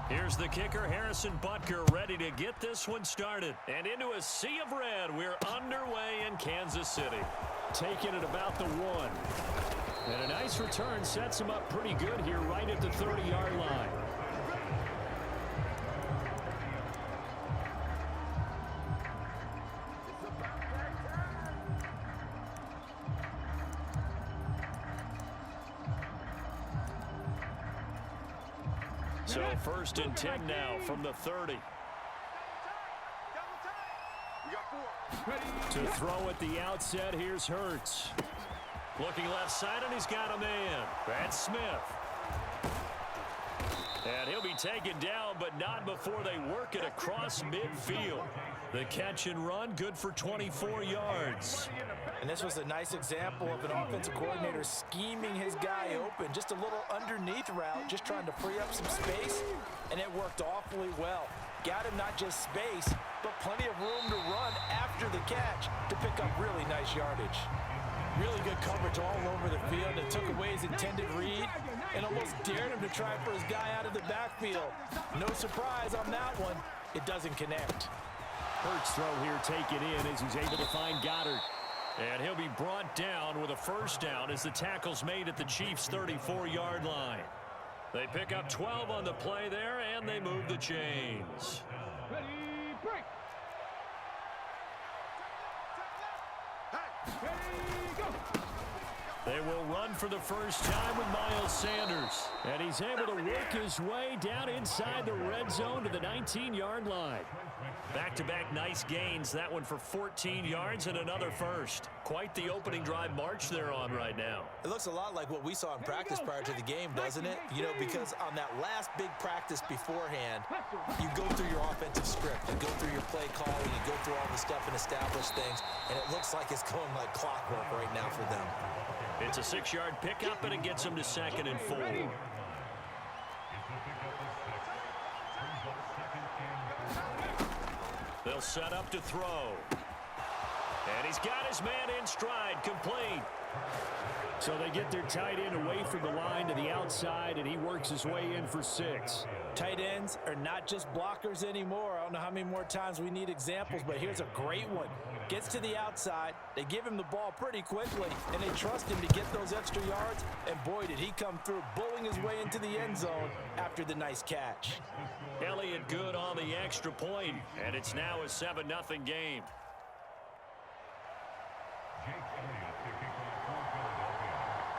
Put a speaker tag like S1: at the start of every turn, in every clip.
S1: Here's the kicker, Harrison Butker, ready to get this one started. And into a sea of red, we're underway in Kansas City. Taking it about the 1. And a nice return sets him up pretty good here right at the 30-yard line. So 1st and 10 now from the 30. To throw at the outset, here's Hurts. Looking left side, and he's got a man. That's Smith. And he'll be taken down, but not before they work it across midfield. The catch and run, good for 24 yards.
S2: And this was a nice example of an offensive coordinator scheming his guy open. Just a little underneath route, just trying to free up some space, and it worked awfully well. Got him not just space, but plenty of room to run after the catch to pick up really nice yardage. Really good coverage all over the field and took away his intended read and almost dared him to try for his guy out of the backfield. No surprise on that one. It doesn't connect.
S1: Hurts throw here taken in as he's able to find Goddard. And he'll be brought down with a first down as the tackle's made at the Chiefs' 34-yard line. They pick up 12 on the play there, and they move the chains.
S3: Ready, break. Ready, go.
S1: They will run for the first time with Miles Sanders. And he's able to work his way down inside the red zone to the 19-yard line. Back-to-back nice gains. That one for 14 yards and another first. Quite the opening drive march they're on right now.
S2: It looks a lot like what we saw in practice prior to the game, doesn't it? You know, because on that last big practice beforehand, you go through your offensive script. You go through your play calling. You go through all the stuff and establish things. And it looks like it's going like clockwork right now for them.
S1: It's a 6-yard pickup, and it gets them to 2nd and 4. They'll set up to throw. And he's got his man in stride, complete. So they get their tight end away from the line to the outside, and he works his way in for 6.
S2: Tight ends are not just blockers anymore. I don't know how many more times we need examples, but here's a great one. Gets to the outside, they give him the ball pretty quickly, and they trust him to get those extra yards, and boy, did he come through, bullying his way into the end zone after the nice catch.
S1: Elliott good on the extra point, and it's now a 7-0 game.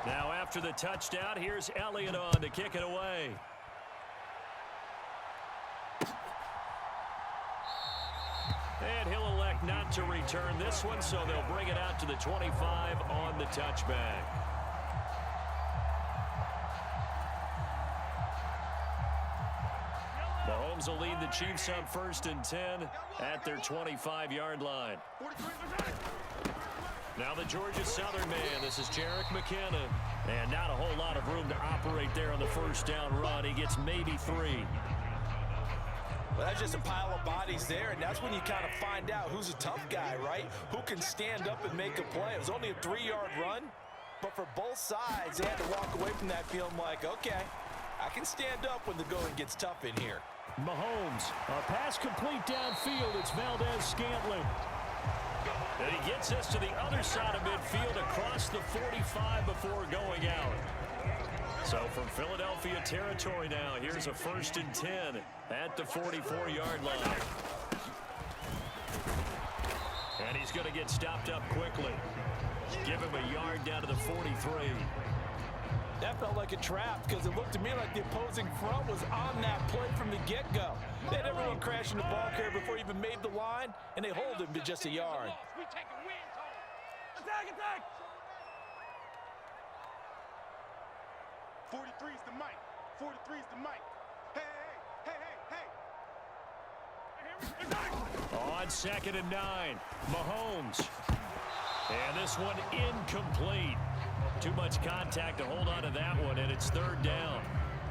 S1: Now after the touchdown, here's Elliott on to kick it away. And he'll elect not to return this one, so they'll bring it out to the 25 on the touchback. Mahomes will lead the Chiefs on 1st and 10 at their 25-yard line. Now the Georgia Southern man, this is Jerick McKinnon. And not a whole lot of room to operate there on the first down run. He gets maybe 3.
S2: Well, that's just a pile of bodies there, and that's when you kind of find out who's a tough guy, right? Who can stand up and make a play. It was only a 3-yard run, but for both sides, they had to walk away from that feeling like, okay, I can stand up when the going gets tough in here.
S1: Mahomes, a pass complete downfield. It's Valdez-Scantling. And he gets us to the other side of midfield across the 45 before going out. So from Philadelphia territory now, here's a 1st and 10 at the 44-yard line. And he's going to get stopped up quickly. Give him a yard down to the 43.
S2: That felt like a trap because it looked to me like the opposing front was on that play from the get-go. They had everyone crashing the ball carrier before he even made the line, and they hold him to just a yard.
S3: We take a win, attack, attack!
S4: 43's the mic. 43's the mic. Hey, hey, hey, hey, hey.
S1: On 2nd and 9, Mahomes. And this one incomplete. Too much contact to hold on to that one, and it's 3rd down.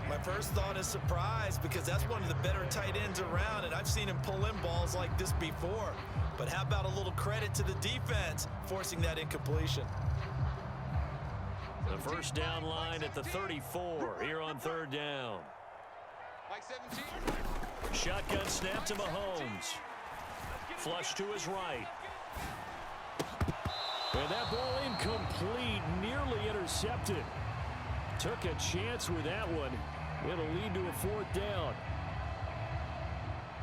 S2: My first thought is surprise because that's one of the better tight ends around, and I've seen him pull in balls like this before. But how about a little credit to the defense forcing that incompletion?
S1: The first down line at the 34 here on 3rd down.
S4: Like 17.
S1: Shotgun snap to Mahomes. Flush to his right. And that ball incomplete, nearly intercepted. Took a chance with that one. It'll lead to a 4th down.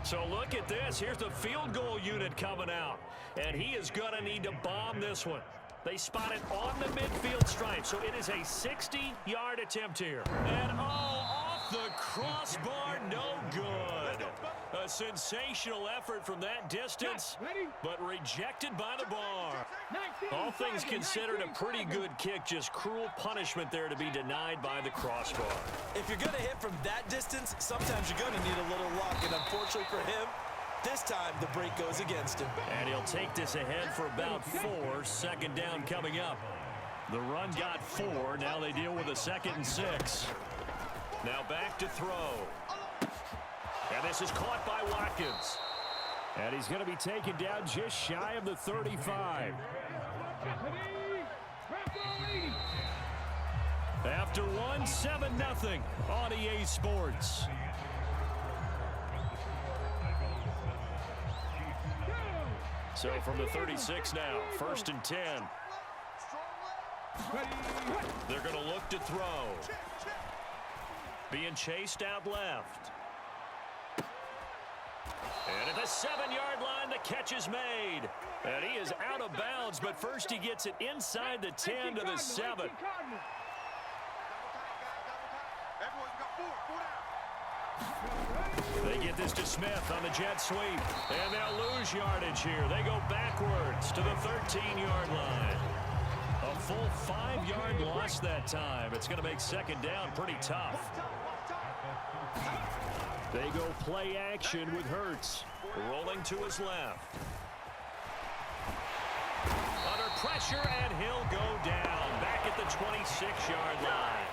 S1: So look at this. Here's the field goal unit coming out. And he is going to need to bomb this one. They spot it on the midfield stripe. So it is a 60-yard attempt here. And off the crossbar, no good. A sensational effort from that distance, but rejected by the bar. All things considered, a pretty good kick. Just cruel punishment there to be denied by the crossbar.
S2: If you're going to hit from that distance, sometimes you're going to need a little luck. And unfortunately for him, this time the break goes against him.
S1: And he'll take this ahead for about 4. 2nd down coming up. The run got 4. Now they deal with a 2nd and 6. Now back to throw. And this is caught by Watkins. And he's going to be taken down just shy of the 35. After one, 7-0 on EA Sports. So from the 36 now, 1st and 10. They're going to look to throw. Being chased out left. And at the 7-yard line, the catch is made. And he is out of bounds, but first he gets it inside the 10 to the 7. They get this to Smith on the jet sweep. And they'll lose yardage here. They go backwards to the 13-yard line. A full 5-yard loss that time. It's going to make 2nd down pretty tough. They go play action with Hurts. Rolling to his left. Under pressure, and he'll go down. Back at the 26-yard line.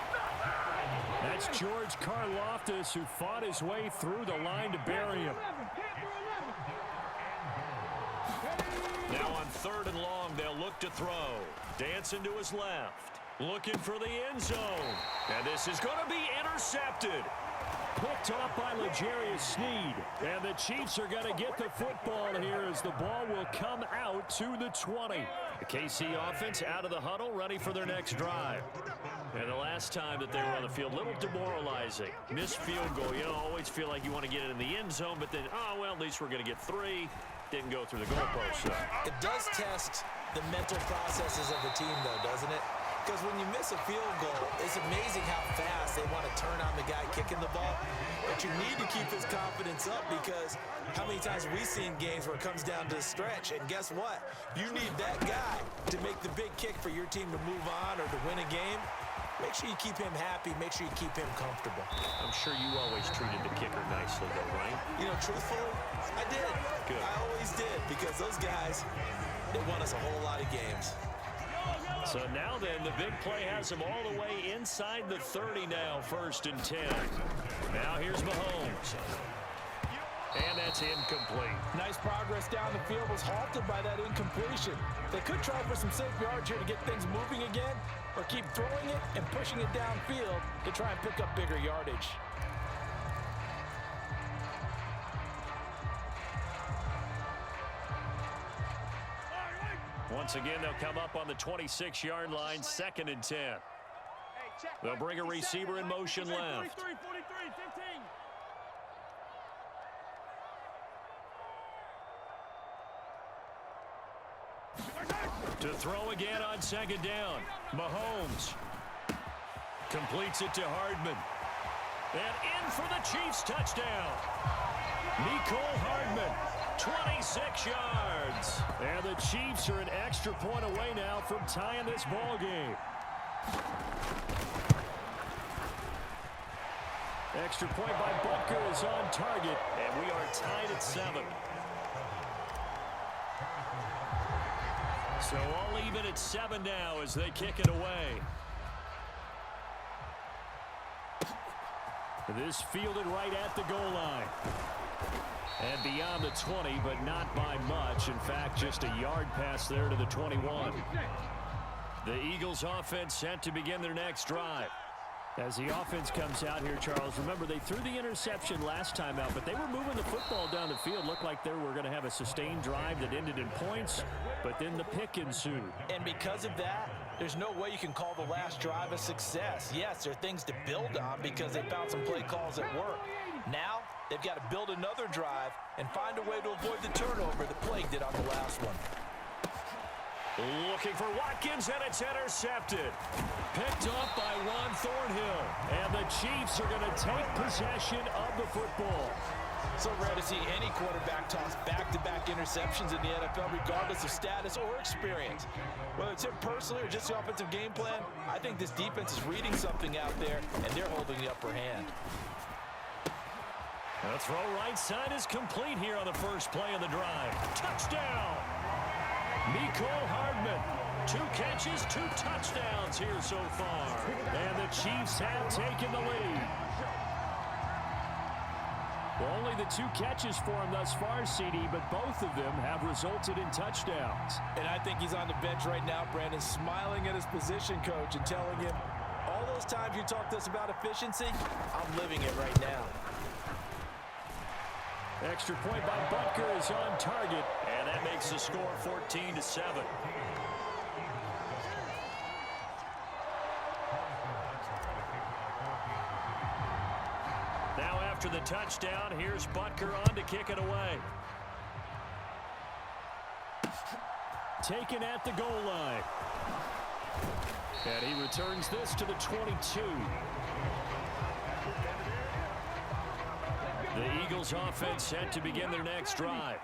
S1: That's George Karlaftis, who fought his way through the line to bury him. Now on 3rd and long, they'll look to throw. Dancing to his left. Looking for the end zone. And this is going to be intercepted. Picked off by L'Jarius Sneed. And the Chiefs are going to get the football here as the ball will come out to the 20. The KC offense out of the huddle, ready for their next drive. And the last time that they were on the field, a little demoralizing. Missed field goal. You know, always feel like you want to get it in the end zone, but then, oh, well, at least we're going to get 3. Didn't go through the goalpost. So.
S2: It does test the mental processes of the team, though, doesn't it? Because when you miss a field goal, it's amazing how fast they want to turn on the guy kicking the ball. But you need to keep his confidence up, because how many times have we seen games where it comes down to the stretch? And guess what? You need that guy to make the big kick for your team to move on or to win a game. Make sure you keep him happy. Make sure you keep him comfortable.
S1: I'm sure you always treated the kicker nicely, though, right?
S2: You know, truthfully, I did.
S1: Good.
S2: I always did, because those guys, they won us a whole lot of games.
S1: So now then, the big play has him all the way inside the 30 now, 1st and 10. Now here's Mahomes. And that's incomplete.
S2: Nice progress down the field, was halted by that incompletion. They could try for some safe yards here to get things moving again, or keep throwing it and pushing it downfield to try and pick up bigger yardage.
S1: Once again, they'll come up on the 26-yard line, 2nd and 10. They'll bring a receiver in motion left.
S3: 43, 15.
S1: To throw again on 2nd down. Mahomes completes it to Hardman. And in for the Chiefs touchdown. Nicole Hardman, 26 yards. And the Chiefs are an extra point away now from tying this ball game. Extra point by Butker is on target, and we are tied at 7. So all even at 7 now as they kick it away. This fielded right at the goal line. And beyond the 20, but not by much. In fact, just a yard pass there to the 21. The Eagles offense set to begin their next drive. As the offense comes out here, Charles, remember they threw the interception last time out, but they were moving the football down the field. Looked like they were going to have a sustained drive that ended in points, but then the pick ensued.
S2: And because of that, there's no way you can call the last drive a success. Yes, there are things to build on because they found some play calls that work. Now, they've got to build another drive and find a way to avoid the turnover that plagued it on the last one.
S1: Looking for Watkins, and it's intercepted. Picked off by Juan Thornhill. And the Chiefs are going to take possession of the football.
S2: So rare to see any quarterback toss back-to-back interceptions in the NFL, regardless of status or experience. Whether it's him personally or just the offensive game plan, I think this defense is reading something out there, and they're holding the upper hand.
S1: The throw right side is complete here on the first play of the drive. Touchdown! Mecole Hardman. 2 catches, 2 touchdowns here so far. And the Chiefs have taken the lead. Well, only the 2 catches for him thus far, CD, but both of them have resulted in touchdowns.
S2: And I think he's on the bench right now, Brandon, smiling at his position coach and telling him, all those times you talked to us about efficiency, I'm living it right now.
S1: Extra point by Butker is on target, and that makes the score 14-7. Now after the touchdown, here's Butker on to kick it away. Taken at the goal line. And he returns this to the 22. The Eagles offense set to begin their next drive.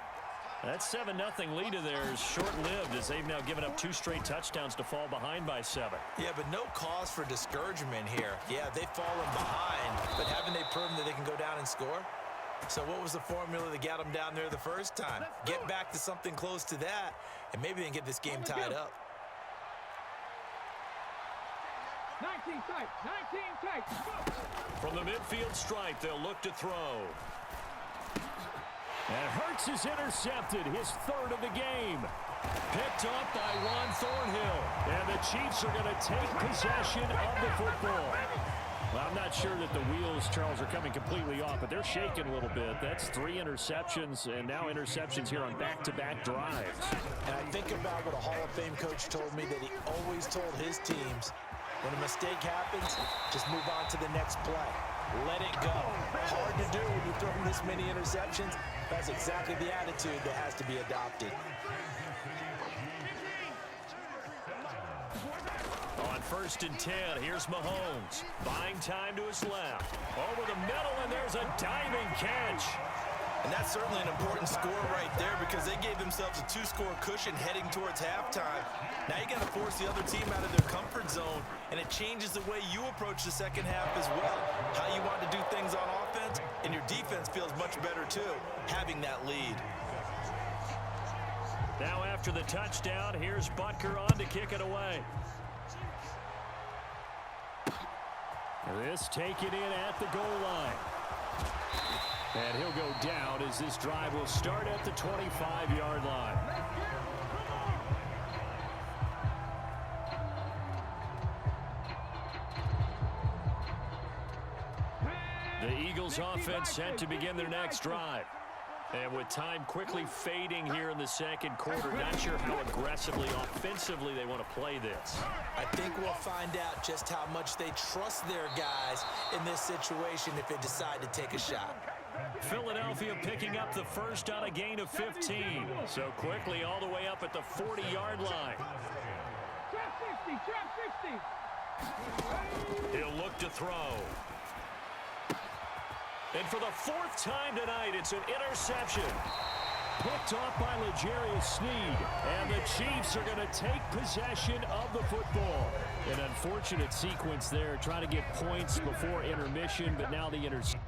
S1: That 7-0 lead of theirs is short-lived as they've now given up 2 straight touchdowns to fall behind by 7.
S2: Yeah, but no cause for discouragement here. Yeah, they've fallen behind, but haven't they proven that they can go down and score? So what was the formula that got them down there the first time? Get back to something close to that, and maybe they can get this game tied up.
S3: 19 tight, 19 tight.
S1: From the midfield stripe, they'll look to throw. And Hurts is intercepted, his 3rd of the game. Picked off by Juan Thornhill. And the Chiefs are going to take possession of the football. Well, I'm not sure that the wheels, Charles, are coming completely off, but they're shaking a little bit. That's 3 interceptions, and now interceptions here on back-to-back drives.
S2: And I think about what a Hall of Fame coach told me that he always told his teams, when a mistake happens, just move on to the next play. Let it go. Hard to do when you throw this many interceptions. That's exactly the attitude that has to be adopted.
S1: On 1st and 10, here's Mahomes. Buying time to his left. Over the middle, and there's a diving catch.
S2: And that's certainly an important score right there because they gave themselves a 2-score cushion heading towards halftime. Now you got to force the other team out of their comfort zone, and it changes the way you approach the second half as well. How you want to do things on offense, and your defense feels much better too, having that lead.
S1: Now after the touchdown, here's Butker on to kick it away. This taken in at the goal line. And he'll go down as this drive will start at the 25-yard line. The Eagles offense set to begin their next drive. And with time quickly fading here in the second quarter, not sure how aggressively, offensively they want to play this.
S2: I think we'll find out just how much they trust their guys in this situation if they decide to take a shot.
S1: Philadelphia picking up the first on a gain of 15. So quickly all the way up at the 40-yard line.
S3: Trap 50, trap 50.
S1: He'll look to throw. And for the 4th time tonight, it's an interception. Picked off by L'Jarius Sneed. And the Chiefs are going to take possession of the football. An unfortunate sequence there, trying to get points before intermission, but now the interception.